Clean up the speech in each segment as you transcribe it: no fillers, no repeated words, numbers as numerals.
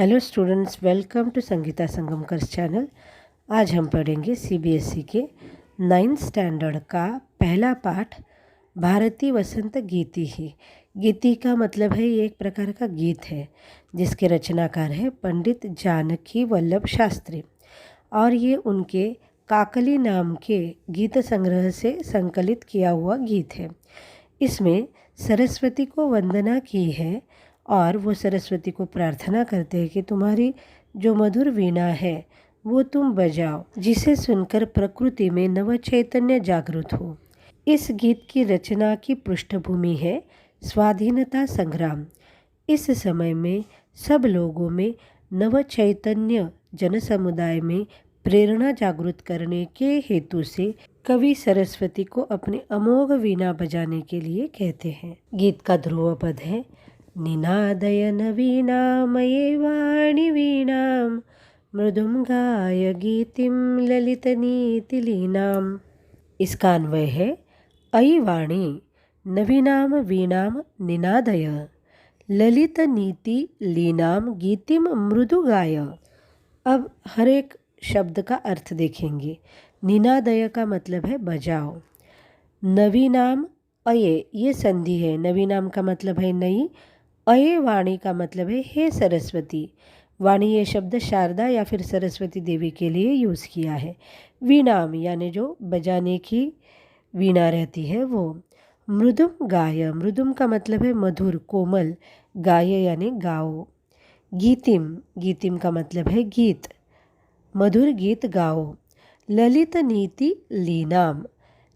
Hello students, welcome to Sangeeta Sangamkar channel. आज हम पढ़ेंगे सीबीएसई के 9th स्टैंडर्ड का पहला पाठ भारती वसंत गीति ही। गीति का मतलब है ये एक प्रकार का गीत है जिसके रचनाकार है पंडित जानकी वल्लभ शास्त्री और ये उनके काकली नाम के गीत संग्रह से संकलित किया हुआ गीत है। इसमें सरस्वती को वंदना की है और वो सरस्वती को प्रार्थना करते हैं कि तुम्हारी जो मधुर वीणा है वो तुम बजाओ, जिसे सुनकर प्रकृति में नव चैतन्य जागृत हो। इस गीत की रचना की पृष्ठभूमि है स्वाधीनता संग्राम। इस समय में सब लोगों में नव चैतन्य जन समुदाय में प्रेरणा जागृत करने के हेतु से कवि सरस्वती को अपनी अमोघ वीणा बजाने के लिए कहते हैं। गीत का ध्रुव पद है निनादय नवीनामये वाणी वीणां मृदुं गाय गीतिं ललितनीतिलीनाम्। इसका अन्वय है अयि वाणी नवीनां वीणां निनादय ललितनीति लीनां गीतिं मृदु गाय। अब हर एक शब्द का अर्थ देखेंगे। निनादय का मतलब है बजाओ। नवीनाम अये ये संधि है। नवीनाम का मतलब है नई। अये वाणी का मतलब है हे सरस्वती। वाणी ये शब्द शारदा या फिर सरस्वती देवी के लिए यूज़ किया है। वीणाम यानी जो बजाने की वीणा रहती है वो। मृदुम गाय, मृदुम का मतलब है मधुर कोमल, गाय यानी गाओ। गीतिम, गीतिम का मतलब है गीत, मधुर गीत गाओ। ललित नीति लीनाम,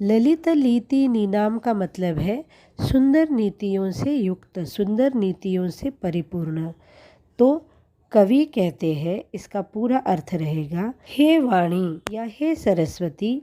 ललित नीति नीनाम का मतलब है सुंदर नीतियों से युक्त, सुंदर नीतियों से परिपूर्ण। तो कवि कहते हैं, इसका पूरा अर्थ रहेगा हे वाणी या हे सरस्वती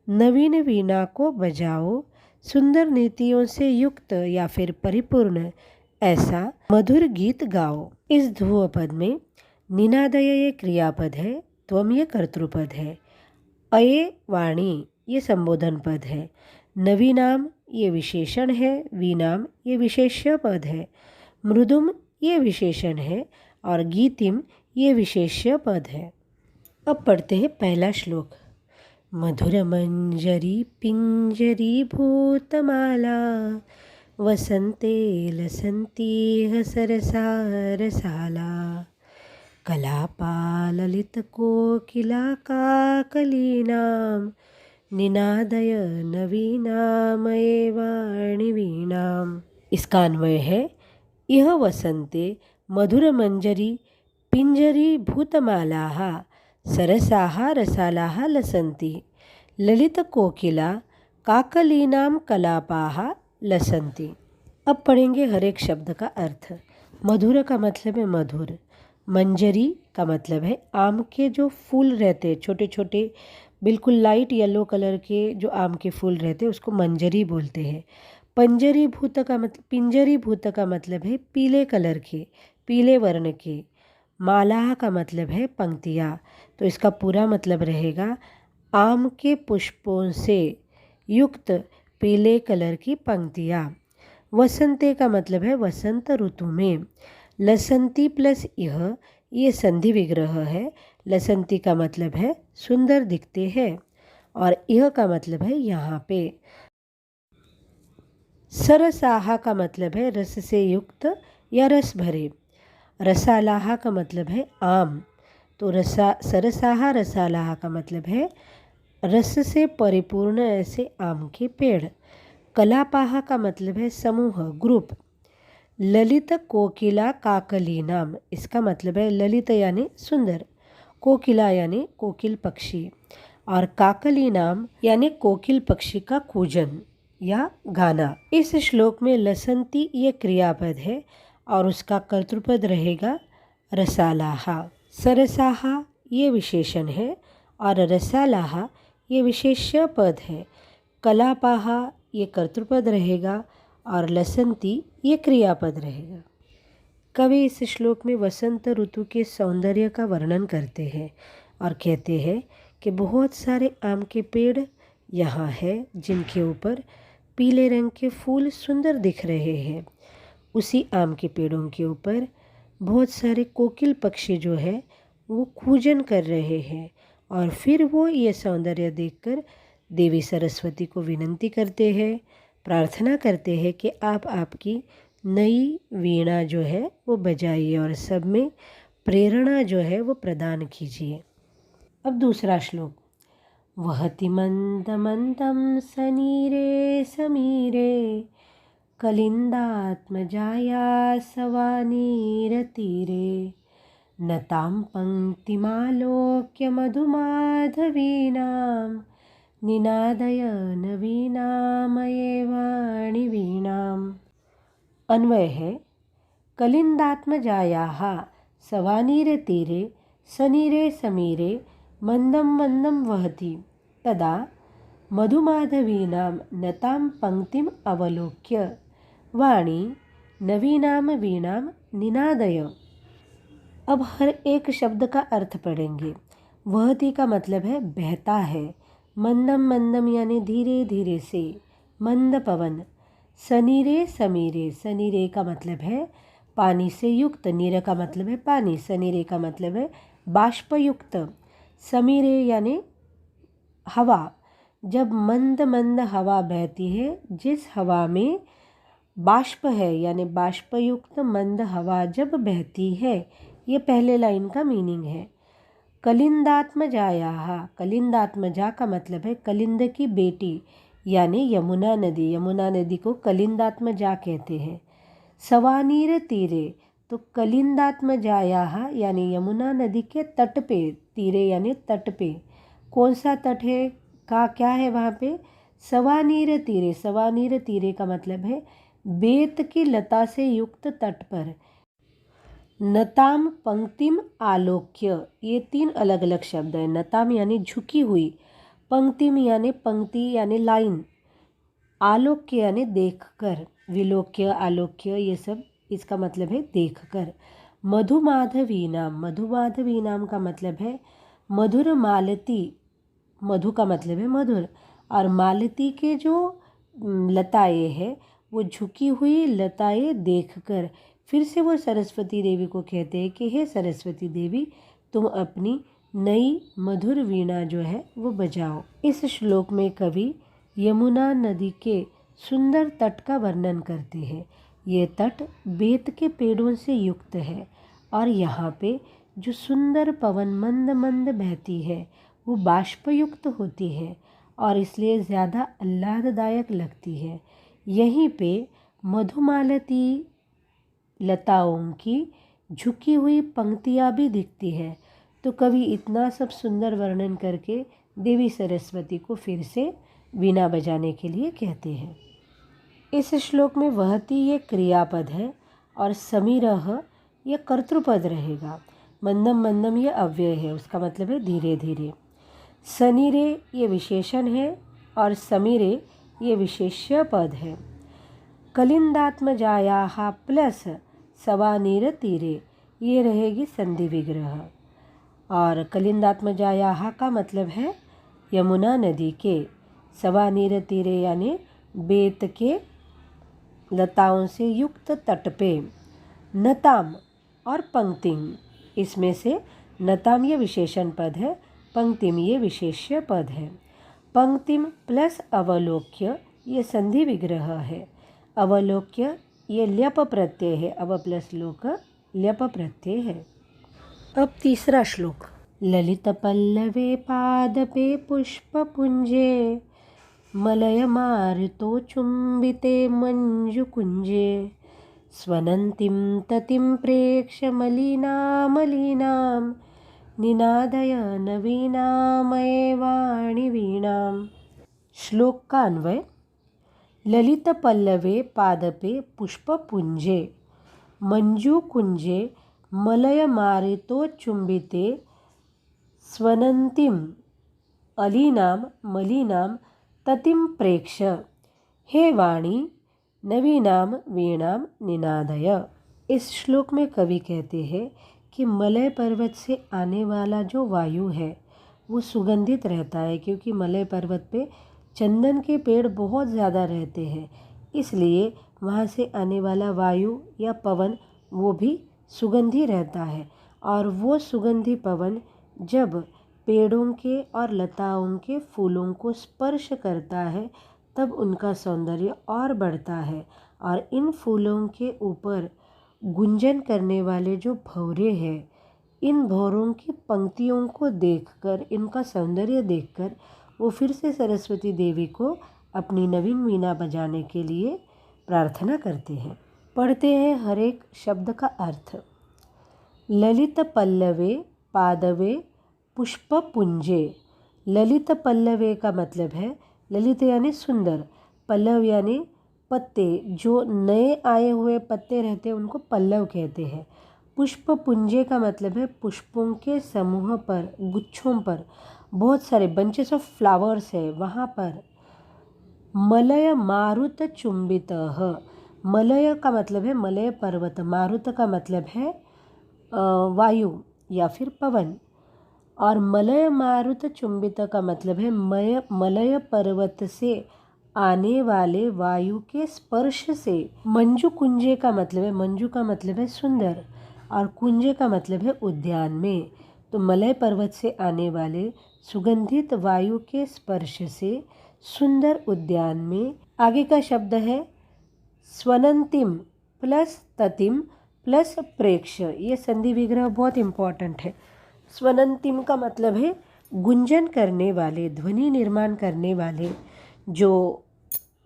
नवीन वीणा को बजाओ, सुंदर नीतियों से युक्त या फिर परिपूर्ण ऐसा मधुर गीत गाओ। इस ध्रुव पद में निनादय ये क्रियापद है, त्वम ये कर्तृपद है, अये वाणी ये संबोधन पद है, नवीनाम ये विशेषण है, वीनाम ये विशेष्य पद है, मृदुम ये विशेषण है और गीतिम ये विशेष्य पद है। अब पढ़ते हैं पहला श्लोक। मधुर मंजरी पिंजरी भूतमाला वसंते लसंती सरसा रसाला कलापाललित कोकिला काकलीनां निनादय नवीनामये वाणी वीणाम्। इसका अन्वय है यह वसंते मधुर मंजरी पिंजरी भूतमालाः सरसाः रसालाः लसन्ति ललित कोकिला काकलीनां कलापाः लसन्ति। अब पढ़ेंगे हर एक शब्द का अर्थ। मधुर का मतलब है मधुर। मंजरी का मतलब है आम के जो फूल रहते हैं, छोटे छोटे बिल्कुल लाइट येलो कलर के जो आम के फूल रहते हैं उसको मंजरी बोलते हैं। पंजरी भूत का मतलब, पिंजरी भूत का मतलब है पीले कलर के, पीले वर्ण के। माला का मतलब है पंक्तियाँ। तो इसका पूरा मतलब रहेगा आम के पुष्पों से युक्त पीले कलर की पंक्तियाँ। वसंते का मतलब है वसंत ऋतु में। लसंती प्लस यह ये संधि विग्रह है। लसंती का मतलब है सुंदर दिखते हैं और यह का मतलब है यहाँ पे। सरसाहा का मतलब है रस से युक्त या रस भरे। रसालाहा का मतलब है आम। तो सरसाहा रसालाहा का मतलब है रस से परिपूर्ण ऐसे आम के पेड़। कलापाहा का मतलब है समूह, ग्रुप। ललित कोकिला काकलीनाम, इसका मतलब है ललित यानी सुंदर, कोकिला यानी कोकिल पक्षी और काकलीनाम यानी कोकिल पक्षी का कूजन या गाना। इस श्लोक में लसंती ये क्रियापद है और उसका कर्तृपद रहेगा रसालाहा। सरसाहा ये विशेषण है और रसालाहा ये विशेष्य पद है। कलापाहा ये कर्तृपद रहेगा और लसंती ये क्रियापद रहेगा। कवि इस श्लोक में वसंत ऋतु के सौंदर्य का वर्णन करते हैं और कहते हैं कि बहुत सारे आम के पेड़ यहाँ है जिनके ऊपर पीले रंग के फूल सुंदर दिख रहे हैं। उसी आम के पेड़ों के ऊपर बहुत सारे कोकिल पक्षी जो है वो कूजन कर रहे हैं। और फिर वो ये सौंदर्य देखकर देवी सरस्वती को विनती करते हैं, प्रार्थना करते हैं कि आप आपकी नई वीणा जो है वो बजाइए और सब में प्रेरणा जो है वो प्रदान कीजिए। अब दूसरा श्लोक। वहति मन्दमन्दं सनीरे समीरे कलिन्दात्मजाया सवानीरतीरे नतां पङ्क्तिमालोक्य मधुमाधवीनां निनादय नवीनामये वाणिवीणाम्। अन्वय है। कलिन्दात्मजायाः सवानीरतीरे सनीरे समीरे मन्दं मन्दं वहति तदा मधुमाधवीनां नतां पङ्क्तिम् अवलोक्य वाणी नवीनां वीणां निनादय। अब हर एक शब्द का अर्थ पढ़ेंगे। वहती का मतलब है बहता है, मंदम मंदम यानी धीरे धीरे से, मंद पवन। सनीरे समीरे, सनीरे का मतलब है पानी से युक्त, नीर का मतलब है पानी, सनीरे का मतलब है बाष्पयुक्त। समीरे यानी हवा, जब मंद मंद हवा बहती है, जिस हवा में बाष्प है यानी बाष्पयुक्त मंद हवा जब बहती है, ये पहले लाइन का मीनिंग है। कलिंदात्मजायाः, कलिंदात्मजा का मतलब है कलिंद की बेटी यानी यमुना नदी। यमुना नदी को कलिंदात्मजा कहते हैं। सवानीर तीरे, तो कलिंदात्मजायाः यानी यमुना नदी के तट पे, तीरे यानी तट पे। कौन सा तट है, का क्या है वहाँ पे? सवानीर तीरे। सवानीर तीरे का मतलब है बेत की लता से युक्त तट पर। नताम पंक्तिम आलोक्य, ये 3 अलग अलग शब्द हैं। नताम यानी झुकी हुई, पंक्तिम यानी पंक्ति यानी लाइन, आलोक्य यानी देखकर, विलोक्य आलोक्य ये सब इसका मतलब है देखकर। मधुमाधवी नाम, मधुमाधवी नाम का मतलब है मधुर मालती। मधु का मतलब है मधुर, और मालती के जो लताएं हैं वो झुकी हुई लताएं देखकर फिर से वो सरस्वती देवी को कहते हैं कि हे सरस्वती देवी, तुम अपनी नई मधुर वीणा जो है वो बजाओ। इस श्लोक में कवि यमुना नदी के सुंदर तट का वर्णन करते हैं। ये तट बेत के पेड़ों से युक्त है और यहाँ पे जो सुंदर पवन मंद मंद बहती है वो बाष्पयुक्त होती है और इसलिए ज़्यादा आह्लाददायक लगती है। यहीं पे मधुमालती लताओं की झुकी हुई पंक्तियाँ भी दिखती है। तो कवि इतना सब सुंदर वर्णन करके देवी सरस्वती को फिर से वीणा बजाने के लिए कहते हैं। इस श्लोक में वहती ये क्रियापद है और समीरह ये कर्तृपद रहेगा। मंदम मंदम ये अव्यय है, उसका मतलब है धीरे धीरे। सनीरे ये विशेषण है और समीरे ये विशेष्य पद है। कलिंदात्मजायाः प्लस सवानीर तीरे ये रहेगी संधि विग्रह। और कलिंदात्मजायाः का मतलब है यमुना नदी के, सवानीर तीरे यानी बेत के लताओं से युक्त तट पे। नताम और पंक्तिम, इसमें से नताम ये विशेषण पद है, पंक्तिम ये विशेष्य पद है। पंक्तिम प्लस अवलोक्य ये संधि विग्रह है। अवलोक्य ये ल्यप प्रत्यय है, अव प्लस लोक ल्यप प्रत्यय है। अब तीसरा श्लोक। ललित पल्लवे पादपे पुष्पपुंजे मलयमारुतो चुम्बिते मंजुकुंजे स्वनन्तीं ततिं प्रेक्ष्य मलिनामलीनां निनादय नवीनामये वाणिवीणाम्। श्लोक का अन्वय। ललित पल्लवे पादपे पुष्पपुंजे मंजुकुंजे मलयमारुतो चुम्बिते स्वनन्तीं अलीनां मलिनां ततिं प्रेक्ष्य हे वाणी नवीनाम वीणाम निनादय। इस श्लोक में कवि कहते हैं कि मलय पर्वत से आने वाला जो वायु है वो सुगंधित रहता है, क्योंकि मलय पर्वत पे चंदन के पेड़ बहुत ज़्यादा रहते हैं, इसलिए वहाँ से आने वाला वायु या पवन वो भी सुगंधी रहता है और वो सुगंधी पवन जब पेड़ों के और लताओं के फूलों को स्पर्श करता है तब उनका सौंदर्य और बढ़ता है। और इन फूलों के ऊपर गुंजन करने वाले जो भंवरे हैं, इन भंवरों की पंक्तियों को देखकर, इनका सौंदर्य देखकर वो फिर से सरस्वती देवी को अपनी नवीन वीणा बजाने के लिए प्रार्थना करते हैं। पढ़ते हैं हर एक शब्द का अर्थ। ललित पल्लवे पादवे पुष्पपुंजे। ललित पल्लवे का मतलब है, ललित यानी सुंदर, पल्लव यानी पत्ते, जो नए आए हुए पत्ते रहते हैं उनको पल्लव कहते हैं। पुष्पपुंजे का मतलब है पुष्पों के समूह पर, गुच्छों पर, बहुत सारे बंचेस ऑफ फ्लावर्स है वहाँ पर। मलय मारुत चुंबितः। मलय का मतलब है मलय पर्वत, मारुत का मतलब है वायु या फिर पवन, और मलय मारुत चुंबित का मतलब है मलय पर्वत से आने वाले वायु के स्पर्श से। मंजू कुंजे का मतलब है, मंजू का मतलब है सुंदर और कुंजे का मतलब है उद्यान में। तो मलय पर्वत से आने वाले सुगंधित वायु के स्पर्श से सुंदर उद्यान में। आगे का शब्द है स्वनंतिम प्लस ततिम प्लस प्रेक्ष। ये संधि विग्रह बहुत इम्पॉर्टेंट है। स्वनंतिम का मतलब है गुंजन करने वाले, ध्वनि निर्माण करने वाले। जो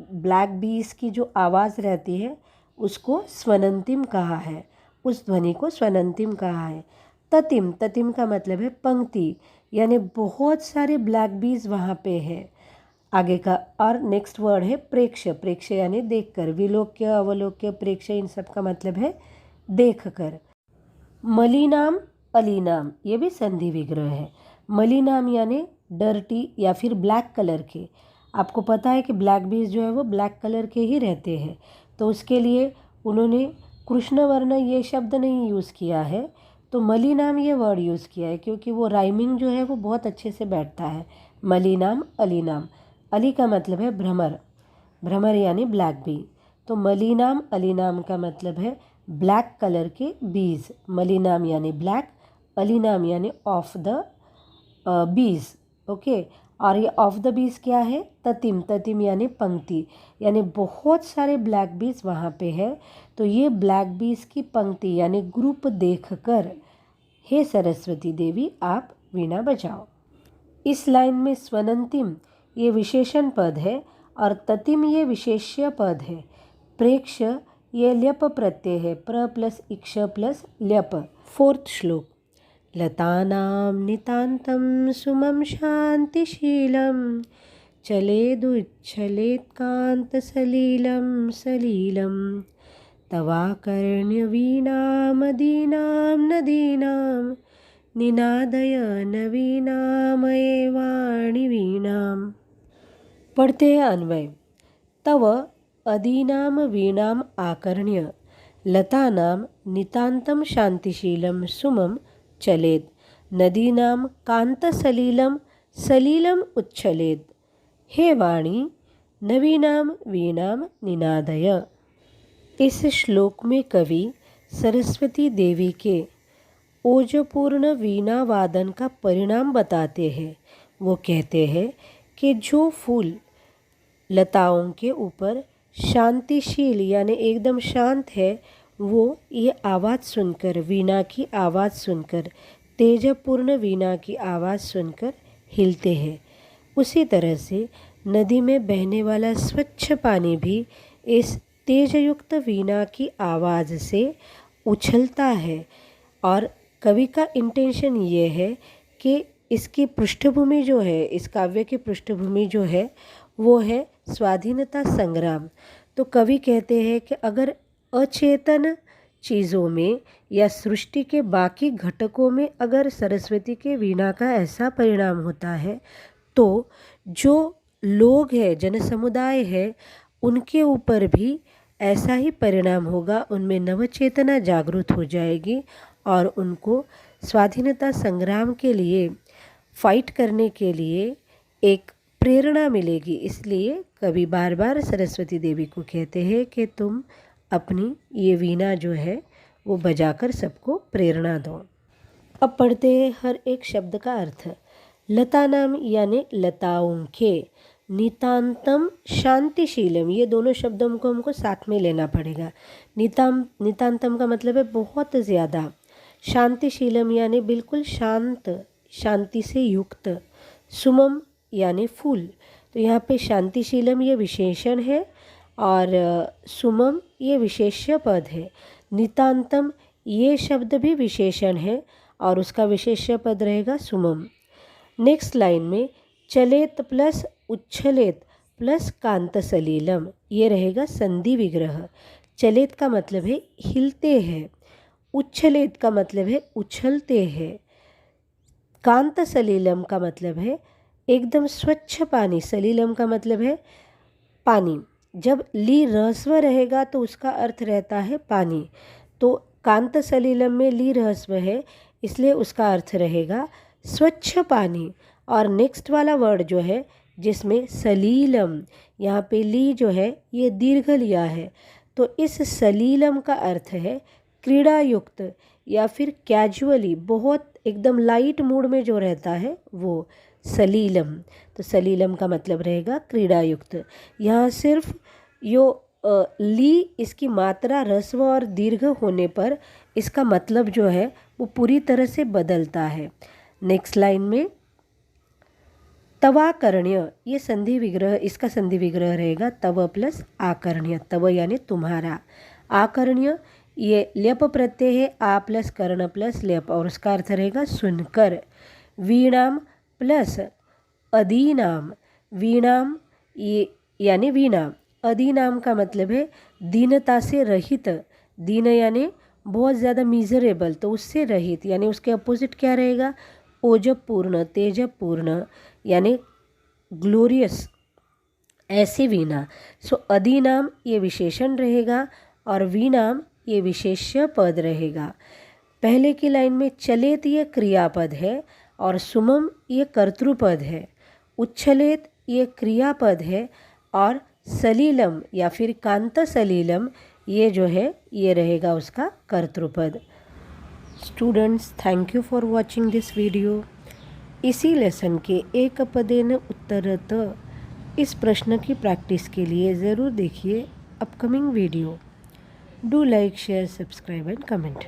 ब्लैक बीज की जो आवाज़ रहती है उसको स्वनंतिम कहा है, उस ध्वनि को स्वनंतिम कहा है। ततिम, ततिम का मतलब है पंक्ति, यानी बहुत सारे ब्लैक बीज वहाँ पे है। आगे का और नेक्स्ट वर्ड है प्रेक्ष। प्रेक्ष यानी देखकर, विलोक्य, अवलोक्य, प्रेक्ष इन सब का मतलब है देखकर। मलिनाम अलीनाम, ये भी संधि विग्रह है। मलिनाम यानी डर्टी या फिर ब्लैक कलर के। आपको पता है कि ब्लैक बीज जो है वो ब्लैक कलर के ही रहते हैं, तो उसके लिए उन्होंने कृष्णवर्ण ये शब्द नहीं यूज़ किया है, तो मलिनाम ये वर्ड यूज़ किया है क्योंकि वो राइमिंग जो है वो बहुत अच्छे से बैठता है। मलिनाम अलीनाम। अली का मतलब है भ्रमर, भ्रमर यानी ब्लैक बी। तो मलिनाम अलीनाम का मतलब है ब्लैक कलर के बीज। मलिनाम यानी ब्लैक, अलीनाम यानी ऑफ द बीज। ओके, और ये ऑफ द बीज क्या है? ततिम, ततिम यानी पंक्ति, यानी बहुत सारे ब्लैक बीज वहाँ पे है। तो ये ब्लैक बीज की पंक्ति यानी ग्रुप देखकर हे सरस्वती देवी आप वीणा बजाओ। इस लाइन में स्वनंतिम ये विशेषण पद है और ततिम ये विशेष्य पद है। प्रेक्ष ये ल्यप प्रत्यय है, प्र प्लस इक्ष प्लस ल्यप। फोर्थ श्लोक। लतानां नितान्तं सुमं शान्तिशीलं चलेदुच्छलेत्कान्तसलीलं सलीलं तवाकर्ण्यवीणामदीनां नदीनां निनादय नवीनामये वाणी वीणाम्। पढ़ते हैं अन्वय। तव अदीनां वीणाम् आकर्ण्य लतानां नितान्तं शान्तिशीलं सुमं चलेत् नदीनां कान्तसलीलं सलीलम् उच्छलेत्। हे वाणी नवीनां वीणां निनादय। इस श्लोक में कवि सरस्वती देवी के ओजपूर्ण वीणा वादन का परिणाम बताते हैं। वो कहते हैं कि जो फूल लताओं के ऊपर शांतिशील यानी एकदम शांत है, वो ये आवाज़ सुनकर, वीणा की आवाज़ सुनकर, तेजपूर्ण वीणा की आवाज़ सुनकर हिलते हैं। उसी तरह से नदी में बहने वाला स्वच्छ पानी भी इस तेजयुक्त वीणा की आवाज़ से उछलता है। और कवि का इंटेंशन ये है कि इसकी पृष्ठभूमि जो है, इस काव्य की पृष्ठभूमि जो है वो है स्वाधीनता संग्राम। तो कवि कहते हैं कि अगर अचेतन चीज़ों में या सृष्टि के बाकी घटकों में अगर सरस्वती के वीणा का ऐसा परिणाम होता है, तो जो लोग हैं, जनसमुदाय है, उनके ऊपर भी ऐसा ही परिणाम होगा। उनमें नवचेतना जागृत हो जाएगी और उनको स्वाधीनता संग्राम के लिए फाइट करने के लिए एक प्रेरणा मिलेगी। इसलिए कवि बार बार सरस्वती देवी को कहते हैं कि तुम अपनी ये वीणा जो है वो बजाकर सबको प्रेरणा दो। अब पढ़ते हैं हर एक शब्द का अर्थ। लता नाम यानी लताओं के, नितांतम शांतिशीलम, ये दोनों शब्दों को हमको साथ में लेना पड़ेगा। नितांतम का मतलब है बहुत ज़्यादा, शांतिशीलम यानी बिल्कुल शांत, शांति से युक्त, सुमम यानी फूल। तो यहाँ पे शांतिशीलम ये विशेषण है और सुमम ये विशेष्य पद है। नितांतम ये शब्द भी विशेषण है और उसका विशेष्य पद रहेगा सुमम। नेक्स्ट लाइन में चलेत प्लस उच्छलेत प्लस कांत सलीलम, ये रहेगा संधि विग्रह। चलेत का मतलब है हिलते हैं, उच्छलेत का मतलब है उछलते हैं, कांत सलीलम का मतलब है एकदम स्वच्छ पानी, सलीलम का मतलब है पानी। जब ली ह्रस्व रहेगा तो उसका अर्थ रहता है पानी, तो कांत सलीलम में ली ह्रस्व है इसलिए उसका अर्थ रहेगा स्वच्छ पानी। और नेक्स्ट वाला वर्ड जो है जिसमें सलीलम, यहाँ पे ली जो है ये दीर्घ लिया है, तो इस सलीलम का अर्थ है क्रीड़ा युक्त या फिर कैजुअली, बहुत एकदम लाइट मूड में जो रहता है वो सलीलम। तो सलीलम का मतलब रहेगा क्रीड़ा युक्त। यहाँ सिर्फ यो ली इसकी मात्रा ह्रस्व और दीर्घ होने पर इसका मतलब जो है वो पूरी तरह से बदलता है। नेक्स्ट लाइन में तवाकर्ण्य, ये संधि विग्रह, इसका संधि विग्रह रहेगा तव प्लस आकर्ण्य। तव यानी तुम्हारा, आकर्ण्य ये ल्यप प्रत्यय है, आ प्लस कर्ण प्लस ल्यप और उसका अर्थ रहेगा सुनकर। वीणाम प्लस अदीनाम, वीणाम ये यानी वीणा, अदीनाम का मतलब है दीनता से रहित, दीन यानी बहुत ज़्यादा मिजरेबल, तो उससे रहित यानी उसके अपोजिट क्या रहेगा ओजपूर्ण, तेजपूर्ण यानी ग्लोरियस, ऐसी वीणा। सो अदीनाम ये विशेषण रहेगा और वीणाम ये विशेष्य पद रहेगा। पहले की लाइन में चलेत ये क्रियापद है और सुमम ये कर्तृपद है, उच्छलेत ये क्रियापद है और सलीलम या फिर कांत सलीलम ये जो है ये रहेगा उसका कर्तृपद। Students, thank you for watching this video. इसी लेसन के एक पदेन उत्तरत इस प्रश्न की प्रैक्टिस के लिए ज़रूर देखिए upcoming video. Do like, share, subscribe and comment.